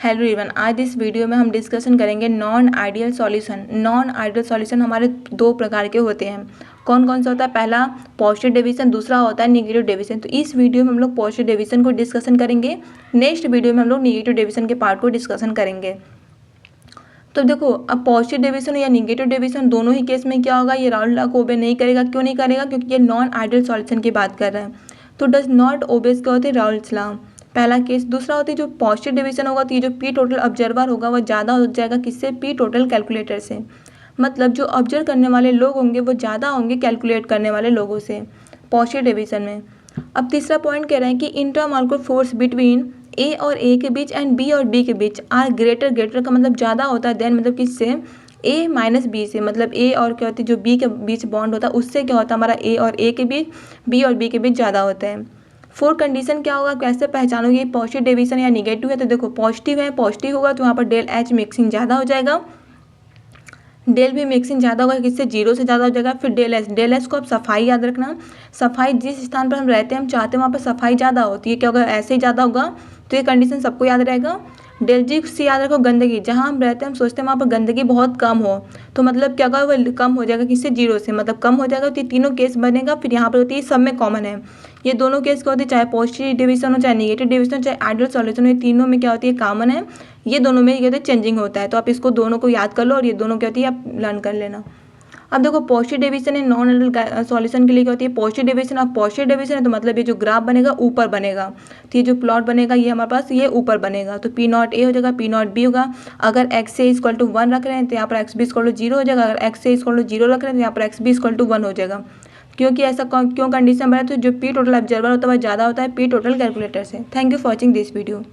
Hello everyone, आज इस video में हम डिस्कशन करेंगे non ideal solution. Non ideal solution हमारे दो प्रकार के होते हैं। कौन कौन सा होता है? पहला पॉजिटिव डिवीजन, दूसरा होता है नेगेटिव डिवीजन। तो इस वीडियो में हम लोग पॉजिटिव डिवीजन को डिस्कशन करेंगे, नेक्स्ट वीडियो में हम लोग नेगेटिव डिवीजन के पार्ट को डिस्कशन करेंगे। तो देखो, अब पॉजिटिव डिवीजन या नेगेटिव डिवीजन दोनों ही केस में क्या होगा, ये राउल्स लॉ को ओबे नहीं करेगा। क्यों नहीं करेगा? क्योंकि ये नॉन आइडियल सॉल्यूशन की बात कर रहे हैं। तो डज नॉट ओबेज क्या होते हैं? राउल्स लॉ, पहला केस। दूसरा होती है जो पॉजिटिव डिवीजन होगा, तो ये जो पी टोटल ऑब्जर्वर होगा वो ज़्यादा हो जाएगा किससे? पी टोटल कैलकुलेटर से। मतलब जो ऑब्जर्व करने वाले लोग होंगे वो ज़्यादा होंगे कैलकुलेट करने वाले लोगों से पॉजिटिव डिवीजन में। अब तीसरा पॉइंट कह रहे हैं कि इंट्रामॉलिक्यूलर फोर्स बिटवीन ए और ए के बीच एंड बी और बी के बीच आर ग्रेटर। ग्रेटर का मतलब ज़्यादा होता है देन, मतलब किससे? ए माइनस बी से। मतलब ए और क्या होती है जो बी के बीच बॉन्ड होता है उससे क्या होता है हमारा ए और ए के बीच, बी और बी के बीच ज़्यादा होता है। फोर कंडीशन क्या होगा, कैसे पहचानोगे पॉजिटिव डिवीजन या निगेटिव है? तो देखो, पॉजिटिव है, पॉजिटिव होगा तो वहाँ पर डेल एच मिक्सिंग ज़्यादा हो जाएगा, डेल भी मिक्सिंग ज़्यादा होगा किससे? जीरो से ज़्यादा हो जाएगा। फिर डेल एस को आप सफाई याद रखना। सफाई जिस स्थान पर हम रहते हैं, हम चाहते हैं वहाँ पर सफाई ज़्यादा होती है, क्या होगा? ऐसे ही ज़्यादा होगा। तो ये कंडीशन सबको याद रहेगा। डेल जी से याद रखो गंदगी, जहाँ हम रहते हैं हम सोचते हैं वहाँ पर गंदगी बहुत कम हो, तो मतलब क्या होगा? वो कम हो जाएगा किससे? जीरो से, मतलब कम हो जाएगा। तो ये तीनों केस बनेगा। फिर यहाँ पर होती है सब में कॉमन है, ये दोनों केस क्या होती है? चाहे पॉजिटिव डिवीजन हो, चाहे नेगेटिव डिवीजन हो, चाहे आइडियल सॉल्यूशन हो, ये तीनों में क्या होती है? कॉमन है। ये दोनों में ये चेंजिंग होता है। तो आप इसको दोनों को याद कर लो और ये दोनों क्या होती है आप लर्न कर लेना। अब देखो, पॉजिटिव डिवीजन है नॉन आइडियल सॉल्यूशन के लिए क्या होती है? Positive division. अब पॉजिटिव डिवीजन है तो मतलब ये जो ग्राफ बनेगा ऊपर बनेगा, तो ये जो प्लॉट बनेगा ये हमारे पास ये ऊपर बनेगा। तो पी नॉट ए हो जाएगा, पी नॉट बी होगा। अगर एक्स ए इक्वल टू 1 रख रहे हैं तो यहाँ पर एक्स बी इक्वल टू 0 हो जाएगा। अगर एक्स ए इक्वल टू 0 रख रहे हैं तो यहाँ पर एक्स बी इक्वल टू 1 हो जाएगा। क्योंकि ऐसा क्यों कंडीशन बना? तो जो पी टोटल ऑब्जर्वर होता है वह ज़्यादा होता है पी टोटल कैलकुलेटर से। Thank you for watching this video.